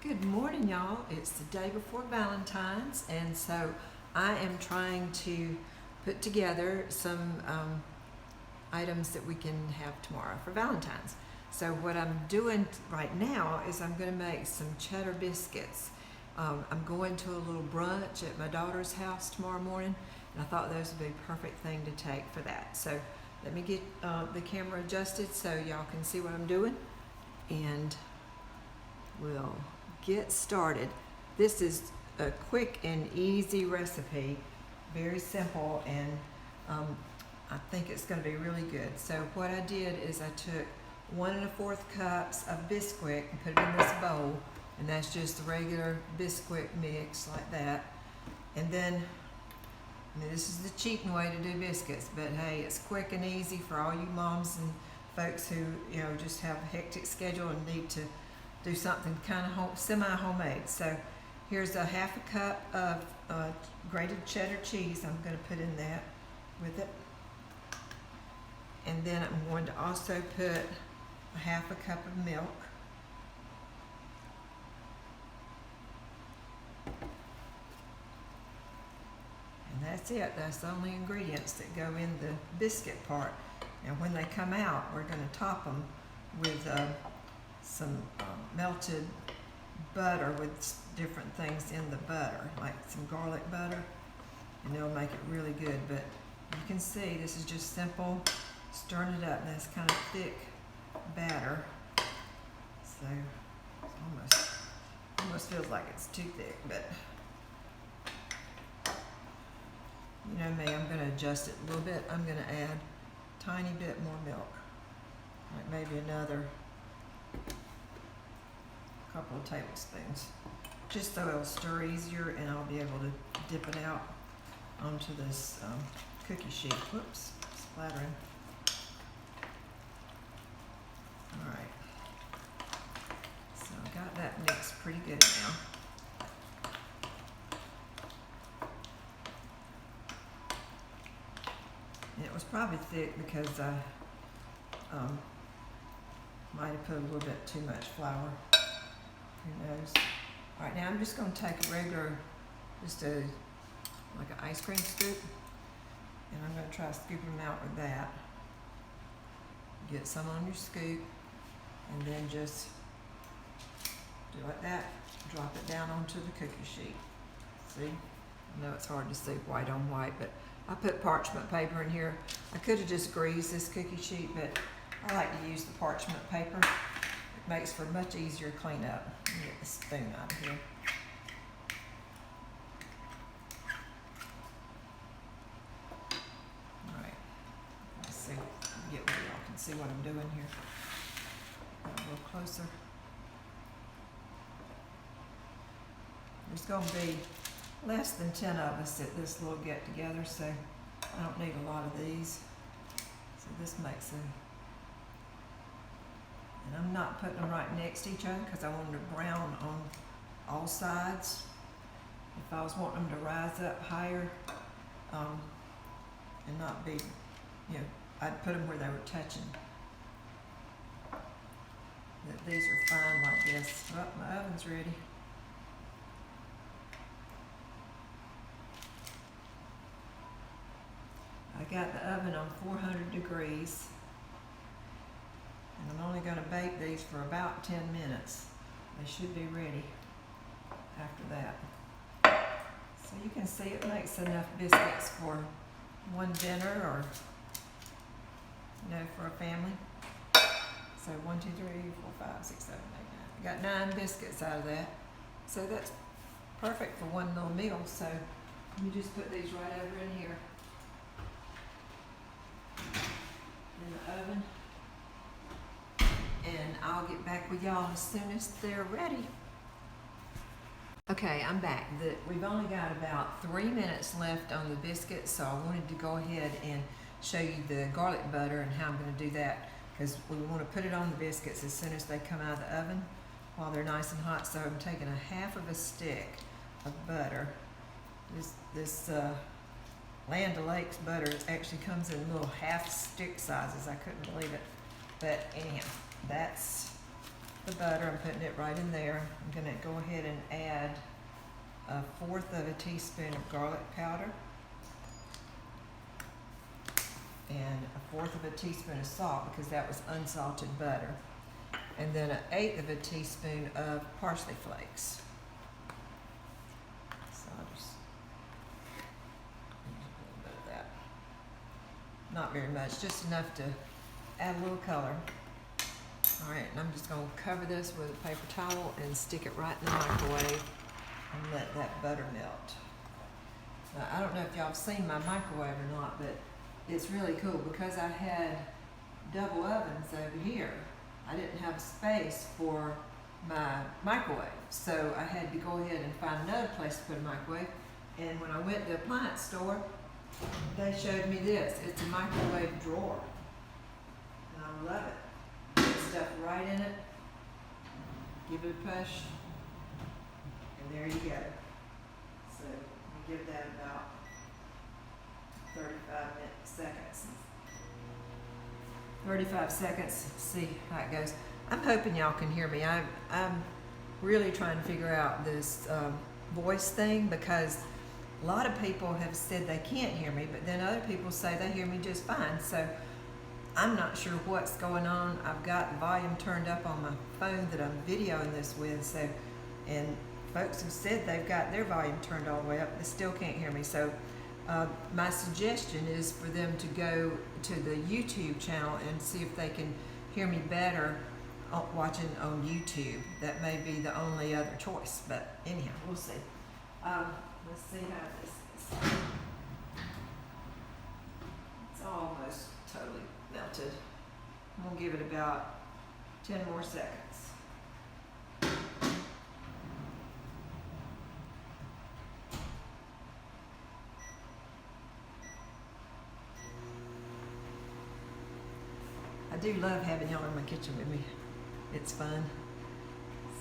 Good morning, y'all. It's the day before Valentine's, and so I am trying to put together some items that we can have tomorrow for Valentine's. So what I'm doing right now is I'm going to make some cheddar biscuits. I'm going to a little brunch at my daughter's house tomorrow morning, and I thought those would be a perfect thing to take for that. So let me get the camera adjusted so y'all can see what I'm doing, and we'll get started. This is a quick and easy recipe, very simple, and I think it's going to be really good. So what I did is I took 1 1/4 cups of Bisquick and put it in this bowl, and that's just the regular Bisquick mix like that. And then, this is the cheap way to do biscuits, but hey, it's quick and easy for all you moms and folks who just have a hectic schedule and need to do something kind of semi-homemade. So here's a 1/2 cup of grated cheddar cheese. I'm going to put in that with it. And then I'm going to also put a 1/2 cup of milk. And that's it. That's the only ingredients that go in the biscuit part. And when they come out, we're going to top them with some melted butter with different things in the butter, like some garlic butter, and it'll make it really good. But you can see this is just simple, stirring it up, and that's kind of thick batter, so it almost feels like it's too thick, but you know me, I'm going to adjust it a little bit. I'm going to add a tiny bit more milk, like maybe another couple of tablespoons, just so it'll stir easier and I'll be able to dip it out onto this cookie sheet. Whoops, splattering. Alright, so I got that mixed pretty good now. And it was probably thick because I might have put a little bit too much flour. Who knows? All right, now I'm just going to take a regular, like an ice cream scoop, and I'm going to try to scoop them out with that. Get some on your scoop, and then just do like that. Drop it down onto the cookie sheet. See? I know it's hard to see white on white, but I put parchment paper in here. I could have just greased this cookie sheet, but I like to use the parchment paper. It makes for much easier cleanup. Let me get the spoon out of here. Alright, let's see, get where y'all can see what I'm doing here. A little closer. There's going to be less than 10 of us at this little get together, so I don't need a lot of these. So this makes a, and I'm not putting them right next to each other because I want them to brown on all sides. If I was wanting them to rise up higher and not be, I'd put them where they were touching. But these are fine like this. Oh, my oven's ready. I got the oven on 400 degrees. And I'm only going to bake these for about 10 minutes. They should be ready after that. So you can see it makes enough biscuits for one dinner or, for a family. So 1, 2, 3, 4, 5, 6, 7, 8, 9. I got 9 biscuits out of that. So that's perfect for one little meal. So you just put these right over in here in the oven. And I'll get back with y'all as soon as they're ready. Okay, I'm back. We've only got about 3 minutes left on the biscuits, so I wanted to go ahead and show you the garlic butter and how I'm going to do that, because we want to put it on the biscuits as soon as they come out of the oven while they're nice and hot. So I'm taking a 1/2 stick of butter. This Land O'Lakes butter actually comes in little 1/2 stick sizes. I couldn't believe it, but anyhow. That's the butter. I'm putting it right in there. I'm going to go ahead and add 1/4 of a teaspoon of garlic powder and 1/4 of a teaspoon of salt because that was unsalted butter, and then 1/8 of a teaspoon of parsley flakes. So I'll just use a little bit of that. Not very much, just enough to add a little color. All right, and I'm just going to cover this with a paper towel and stick it right in the microwave and let that butter melt. Now, I don't know if y'all have seen my microwave or not, but it's really cool because I had double ovens over here. I didn't have space for my microwave, so I had to go ahead and find another place to put a microwave. And when I went to the appliance store, they showed me this. It's a microwave drawer, and I love it. Put stuff right in it, give it a push, and there you go. So we give that about 35 seconds. 35 seconds, see how it goes. I'm hoping y'all can hear me. I'm really trying to figure out this voice thing because a lot of people have said they can't hear me, but then other people say they hear me just fine. So I'm not sure what's going on. I've got the volume turned up on my phone that I'm videoing this with, so, and folks have said they've got their volume turned all the way up. They still can't hear me. So my suggestion is for them to go to the YouTube channel and see if they can hear me better watching on YouTube. That may be the only other choice, but anyhow, we'll see. Let's see how this is. It's almost totally melted. I'm gonna give it about 10 more seconds. I do love having y'all in my kitchen with me. It's fun.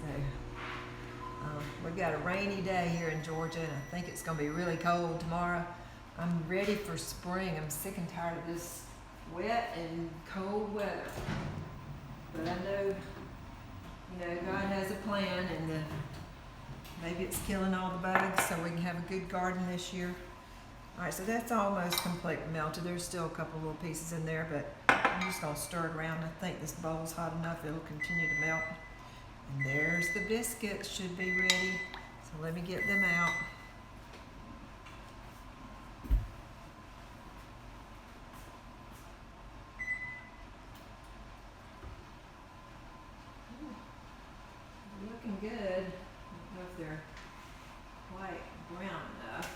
So we've got a rainy day here in Georgia, and I think it's going to be really cold tomorrow. I'm ready for spring. I'm sick and tired of this wet and cold weather. But I know, God has a plan, and maybe it's killing all the bugs so we can have a good garden this year. All right, so that's almost completely melted. There's still a couple little pieces in there, but I'm just going to stir it around. I think this bowl's hot enough. It'll continue to melt. And there's the biscuits. Should be ready. So let me get them out. Ooh, looking good. I don't know if they're quite brown enough.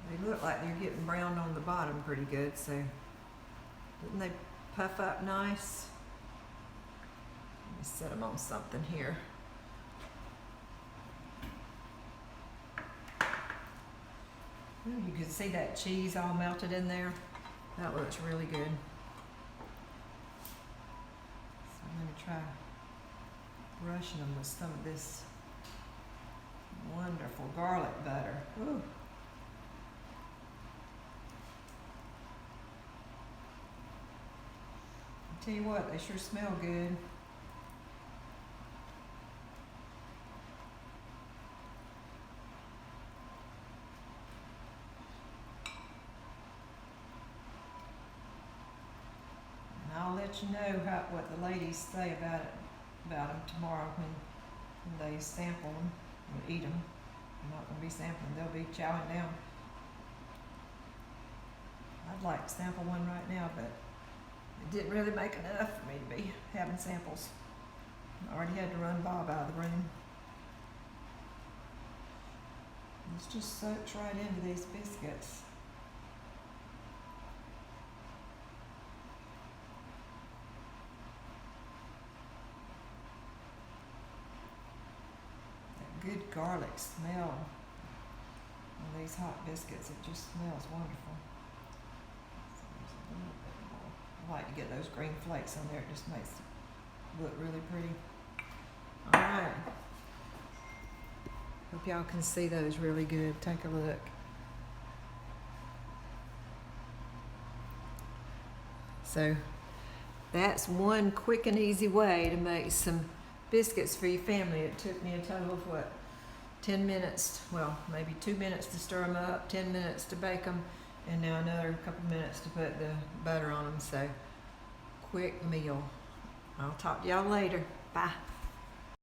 They look like they're getting browned on the bottom pretty good, so didn't they puff up nice? Let me set them on something here. Ooh, you can see that cheese all melted in there. That looks really good. So I'm going to try brushing them with some of this wonderful garlic butter. Ooh. Tell you what, they sure smell good. And I'll let you know what the ladies say about them tomorrow when they sample them and eat them. They're not going to be sampling; they'll be chowing down. I'd like to sample one right now, but it didn't really make enough for me to be having samples. I already had to run Bob out of the room. This just soaks right into these biscuits. That good garlic smell on these hot biscuits, it just smells wonderful. So there's a little bit more. I like to get those green flakes on there. It just makes it look really pretty. All right. Hope y'all can see those really good. Take a look. So that's one quick and easy way to make some biscuits for your family. It took me a total of 10 minutes, well, maybe 2 minutes to stir them up, 10 minutes to bake them, and now another couple minutes to put the butter on them. So quick meal. I'll talk to y'all later. Bye.